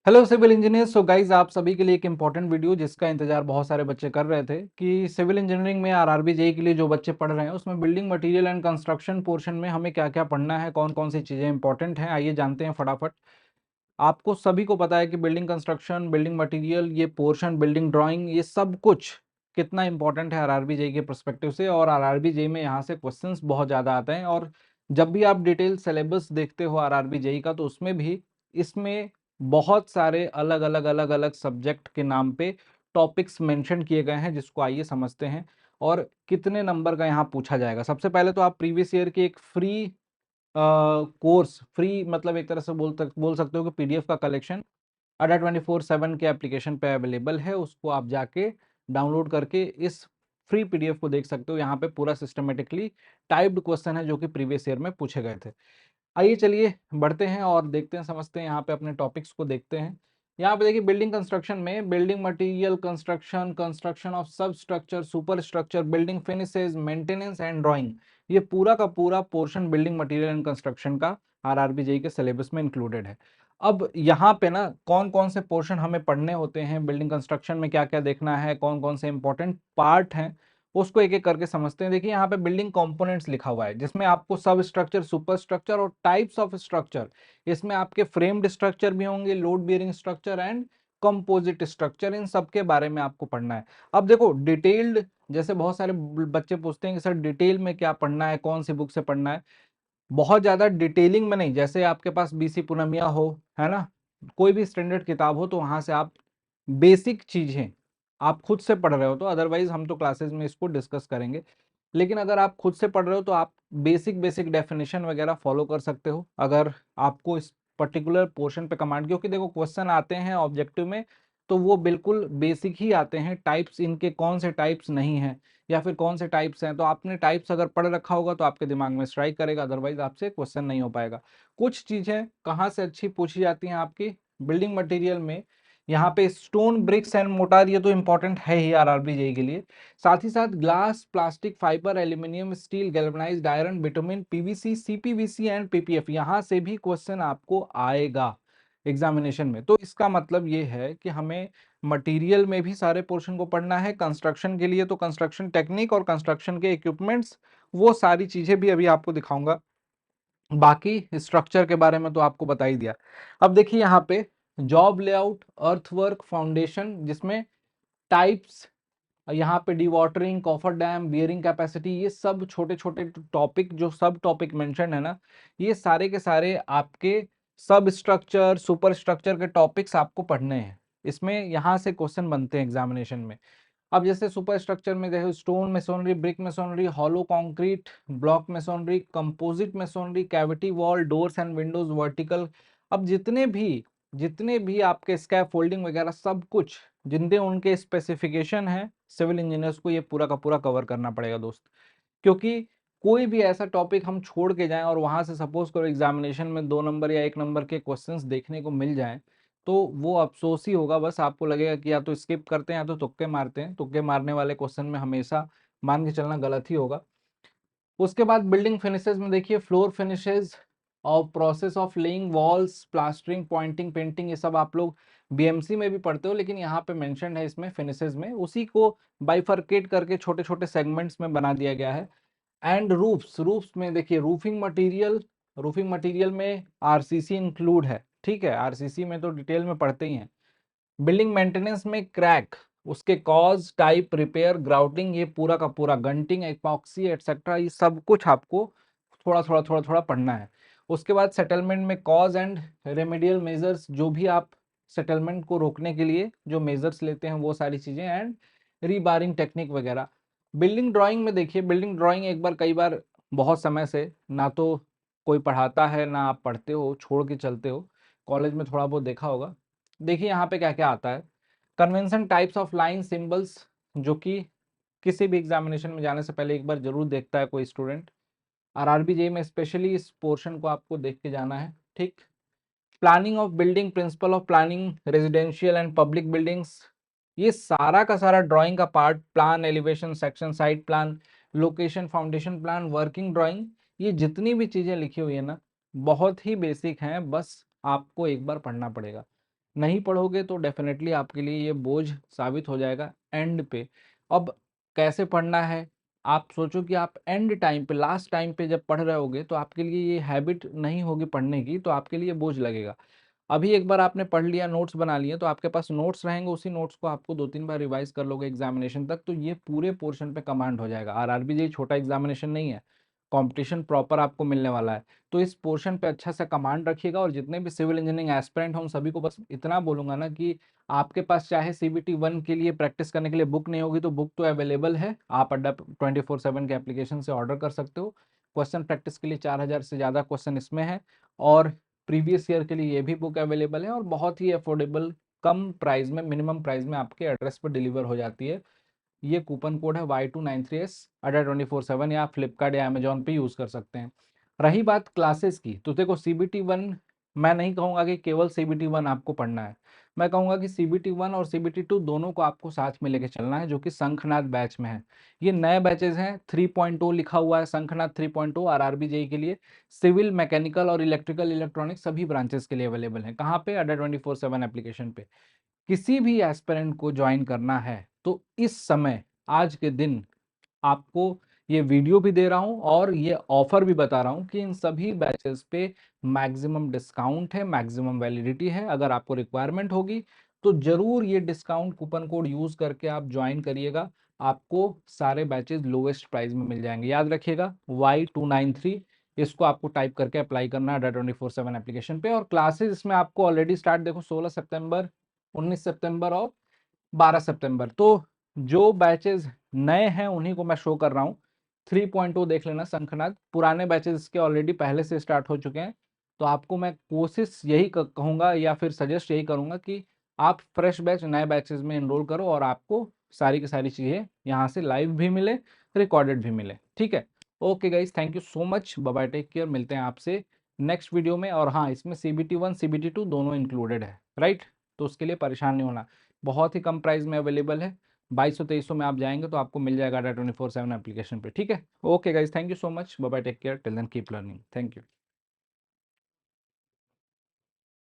Hello civil engineer. So guys आप सभी के लिए एक इंपॉर्टेंट वीडियो जिसका इंतजार बहुत सारे बच्चे कर रहे थे कि सिविल इंजीनियरिंग में आरआरबी जेई के लिए जो बच्चे पढ़ रहे हैं उसमें building material and construction portion में हमें क्या क्या पढ़ना है, कौन कौन सी चीज़ें इंपॉर्टेंट हैं। आइए जानते हैं फटाफट। आपको सभी को पता है कि बिल्डिंग कंस्ट्रक्शन, बिल्डिंग मटेरियल, ये पोर्शन, बिल्डिंग ड्राइंग, ये सब कुछ कितना इंपॉर्टेंट है आरआरबी जेई के पर्सपेक्टिव से। और आरआरबी जेई में यहाँ से क्वेश्चंस बहुत ज़्यादा आते हैं और जब भी आप डिटेल सिलेबस देखते हो आरआरबी जेई का तो उसमें भी इसमें बहुत सारे अलग अलग अलग अलग सब्जेक्ट के नाम पे टॉपिक्स मेंशन किए गए हैं, जिसको आइए समझते हैं और कितने नंबर का यहाँ पूछा जाएगा। सबसे पहले तो आप प्रीवियस ईयर की एक फ्री कोर्स, फ्री मतलब एक तरह से बोल सकते हो कि पीडीएफ का कलेक्शन अड्डा 24/7 के एप्लीकेशन पे अवेलेबल है। उसको आप जाके डाउनलोड करके इस फ्री पीडीएफ को देख सकते हो। यहाँ पे पूरा सिस्टमेटिकली टाइप्ड क्वेश्चन है जो कि प्रीवियस ईयर में पूछे गए थे। आइए चलिए बढ़ते हैं और देखते हैं, समझते हैं, यहाँ पे अपने टॉपिक्स को देखते हैं। यहाँ पे देखिए बिल्डिंग कंस्ट्रक्शन में building material, construction, construction of sub structure, super structure, building finishes, maintenance and drawing, ये पूरा का पूरा portion building material and construction का आरआरबी जेई के सिलेबस में इंक्लूडेड है। अब यहाँ पे ना कौन कौन से पोर्शन हमें पढ़ने होते हैं, बिल्डिंग कंस्ट्रक्शन में क्या क्या देखना है, कौन कौन से इंपॉर्टेंट पार्ट हैं, उसको एक एक करके समझते हैं। देखिए यहाँ पे बिल्डिंग कंपोनेंट्स लिखा हुआ है जिसमें आपको सब स्ट्रक्चर, सुपर स्ट्रक्चर और टाइप्स ऑफ स्ट्रक्चर, इसमें आपके फ्रेम्ड स्ट्रक्चर भी होंगे, load bearing structure and composite structure, इन सब के बारे में आपको पढ़ना है। अब देखो डिटेल्ड, जैसे बहुत सारे बच्चे पूछते हैं कि सर डिटेल में क्या पढ़ना है, कौन सी बुक से पढ़ना है। बहुत ज्यादा डिटेलिंग में नहीं, जैसे आपके पास बीसी पूनमिया हो, है ना, कोई भी स्टैंडर्ड किताब हो तो वहां से आप बेसिक चीजें आप खुद से पढ़ रहे हो तो, अदरवाइज हम तो क्लासेस में इसको डिस्कस करेंगे। लेकिन अगर आप खुद से पढ़ रहे हो तो आप बेसिक बेसिक डेफिनेशन वगैरह फॉलो कर सकते हो अगर आपको इस पर्टिकुलर पोर्शन पे कमांड, क्योंकि देखो क्वेश्चन आते हैं ऑब्जेक्टिव में तो वो बिल्कुल बेसिक ही आते हैं। टाइप्स इनके कौन से टाइप्स नहीं हैं या फिर कौन से टाइप्स हैं, तो आपने टाइप्स अगर पढ़ रखा होगा तो आपके दिमाग में स्ट्राइक करेगा, अदरवाइज आपसे क्वेश्चन नहीं हो पाएगा। कुछ चीजें कहाँ से अच्छी पूछी जाती हैं आपकी बिल्डिंग मटेरियल में, यहाँ पे स्टोन, ब्रिक्स एंड मोटार, ये तो इंपॉर्टेंट है ही आरआरबी जेई के लिए। साथ ही साथ glass, plastic, fibre, aluminium, steel, galvanised iron, bitumen, PVC, CPVC and PPF, यहाँ से भी क्वेश्चन आपको आएगा एग्जामिनेशन में। तो इसका मतलब ये है कि हमें मटेरियल में भी सारे पोर्शन को पढ़ना है। कंस्ट्रक्शन के लिए तो कंस्ट्रक्शन टेक्निक और कंस्ट्रक्शन के इक्विपमेंट्स, वो सारी चीजें भी अभी आपको दिखाऊंगा। बाकी स्ट्रक्चर के बारे में तो आपको बता ही दिया। अब देखिए यहाँ पे जॉब लेआउट, अर्थवर्क, फाउंडेशन, जिसमें टाइप्स, यहाँ पे dewatering, coffer dam, bearing capacity, ये सब छोटे छोटे टॉपिक, जो सब टॉपिक मेंशन है ना, ये सारे के सारे आपके सब स्ट्रक्चर, सुपर स्ट्रक्चर के टॉपिक्स आपको पढ़ने हैं। इसमें यहाँ से क्वेश्चन बनते हैं एग्जामिनेशन में। अब जैसे सुपर स्ट्रक्चर में देखो stone masonry, brick masonry, hollow concrete, block masonry, composite masonry, cavity wall, doors and Windows, vertical. अब जितने भी आपके स्कैप फोल्डिंग वगैरह सब कुछ, जिनके उनके स्पेसिफिकेशन है, सिविल इंजीनियर्स को ये पूरा का पूरा कवर करना पड़ेगा दोस्त। क्योंकि कोई भी ऐसा टॉपिक हम छोड़ के जाएं और वहां से सपोज करो एग्जामिनेशन में 2 नंबर या 1 नंबर के क्वेश्चंस देखने को मिल जाएं तो वो अफसोस ही होगा। बस आपको लगेगा कि या तो स्किप करते हैं या तो तुक्के मारते हैं। तुक्के मारने वाले क्वेश्चन में हमेशा मान के चलना गलत ही होगा। उसके बाद बिल्डिंग फिनिशेज में देखिए फ्लोर फिनिशेज और process of laying walls, plastering, pointing, painting, ये सब आप लोग बीएमसी में भी पढ़ते हो, लेकिन यहाँ पे मेंशन है इसमें फिनिशेज में, उसी को बाइफरकेट करके छोटे छोटे सेगमेंट्स में बना दिया गया है। एंड रूफ्स में देखिए रूफिंग मटेरियल में आरसीसी इंक्लूड है, ठीक है, आरसीसी में तो डिटेल में पढ़ते ही हैं। बिल्डिंग मेंटेनेंस में क्रैक, उसके कॉज, टाइप, रिपेयर, ग्राउटिंग, ये पूरा का पूरा, गंटिंग, एपॉक्सी एटसेट्रा, ये सब कुछ आपको थोड़ा थोड़ा पढ़ना है। उसके बाद सेटलमेंट में कॉज एंड रेमेडियल मेजर्स, जो भी आप सेटलमेंट को रोकने के लिए जो मेजर्स लेते हैं वो सारी चीजें, एंड रीबारिंग टेक्निक वगैरह। बिल्डिंग ड्राइंग में देखिए बिल्डिंग ड्राइंग एक बार, कई बार, बहुत समय से ना तो कोई पढ़ाता है ना आप पढ़ते हो, छोड़ के चलते हो, कॉलेज में थोड़ा बहुत देखा होगा। देखिए यहाँ पे क्या क्या आता है। Convention, types of line symbols, जो कि किसी भी एग्जामिनेशन में जाने से पहले एक बार जरूर देखता है कोई स्टूडेंट। आरआरबी जेई में स्पेशली इस पोर्शन को आपको देख के जाना है, ठीक। Planning of building, principle of planning, residential and public buildings, ये सारा का सारा ड्राइंग का part, plan, elevation, section, site plan, location, foundation plan, working drawing, ये जितनी भी चीजें लिखी हुई है ना, बहुत ही बेसिक हैं, बस आपको एक बार पढ़ना पड़ेगा। नहीं पढ़ोगे तो डेफिनेटली आपके लिए ये बोझ साबित हो जाएगा एंड पे। अब कैसे पढ़ना है? आप सोचो कि आप एंड टाइम पे, लास्ट टाइम पे जब पढ़ रहे होगे तो आपके लिए ये हैबिट नहीं होगी पढ़ने की, तो आपके लिए बोझ लगेगा। अभी एक बार आपने पढ़ लिया, नोट्स बना लिए, तो आपके पास नोट्स रहेंगे, उसी नोट्स को आपको 2-3 बार रिवाइज़ कर लोगे एग्ज़ामिनेशन तक, तो ये पूरे पोर्शन पे कमांड हो जाएगा। आरआरबी जेईई छोटा एग्ज़ामिनेशन नहीं है, कॉम्पिटिशन प्रॉपर आपको मिलने वाला है। तो इस पोर्शन पे अच्छा सा कमांड रखिएगा, और जितने भी सिविल इंजीनियरिंग एस्पिरेंट हैं, उन सभी को बस इतना बोलूँगा ना कि आपके पास चाहे सीबीटी 1 के लिए प्रैक्टिस करने के लिए बुक नहीं होगी, तो बुक तो अवेलेबल है। आप अड्डा 24/7 के एप्लीकेशन से ऑर्डर कर सकते हो। क्वेश्चन प्रैक्टिस के लिए 4000 से ज़्यादा क्वेश्चन इसमें है, और प्रीवियस ईयर के लिए ये भी बुक अवेलेबल है, और बहुत ही अफोर्डेबल, कम प्राइस में, मिनिमम प्राइस में आपके एड्रेस पर डिलीवर हो जाती है। ये कूपन कोड है Y293S अड्डा 24/7, या आप फ्लिपकार्ट या अमेजोन पे यूज़ कर सकते हैं। रही बात क्लासेस की, तो देखो सीबीटी 1, मैं नहीं कहूँगा कि केवल सीबीटी 1 आपको पढ़ना है। मैं कहूँगा कि सीबीटी 1 और सीबीटी 2 दोनों को आपको साथ में लेके चलना है, जो कि शंखनाद बैच में है। ये नए बैचेज़ हैं, 3.0 लिखा हुआ है, शंखनाद 3.0 आरआरबी जेईई के लिए। सिविल, मैकेनिकल और इलेक्ट्रिकल, इलेक्ट्रॉनिक्स सभी ब्रांचेस के लिए अवेलेबल हैं। कहाँ पे? अड्डा 24/7 एप्लीकेशन पे। किसी भी एस्पिरेंट को ज्वाइन करना है तो इस समय, आज के दिन, आपको ये वीडियो भी दे रहा हूँ और ये ऑफर भी बता रहा हूँ कि इन सभी बैचेस पे मैक्सिमम डिस्काउंट है, मैक्सिमम वैलिडिटी है। अगर आपको रिक्वायरमेंट होगी तो जरूर ये डिस्काउंट कूपन कोड यूज करके आप ज्वाइन करिएगा। आपको सारे बैचेस लोएस्ट प्राइस में मिल जाएंगे। याद रखिएगा, Y293, इसको आपको टाइप करके अप्लाई करना है अड्डा 24/7 एप्लीकेशन पे। और क्लासेस इसमें आपको ऑलरेडी स्टार्ट, देखो, 16 सितंबर, 19 सितंबर और 12 सितंबर। तो जो बैचेस नए हैं उन्हीं को मैं शो कर रहा हूँ। 3.0 देख लेना शंखनाद, पुराने बैचेस इसके ऑलरेडी पहले से स्टार्ट हो चुके हैं। तो आपको मैं कोशिश यही कहूँगा, या फिर सजेस्ट यही करूँगा कि आप फ्रेश बैच, नए बैचेस में एनरोल करो, और आपको सारी की सारी चीज़ें यहाँ से लाइव भी मिले, रिकॉर्डेड भी मिले। ठीक है? Okay guys, thank you so much, bye bye, take care. मिलते हैं आपसे नेक्स्ट वीडियो में। और हाँ, इसमें सीबीटी 1 सीबीटी 2 दोनों इंक्लूडेड है, राइट? तो उसके लिए परेशान नहीं होना, बहुत ही कम प्राइस में अवेलेबल है। 2200-2300 में आप जाएंगे तो आपको मिल जाएगा अड्डा 24/7 एप्लीकेशन पे। ठीक है? Okay guys, thank you so much, bye bye, take care, till then keep learning. Thank you.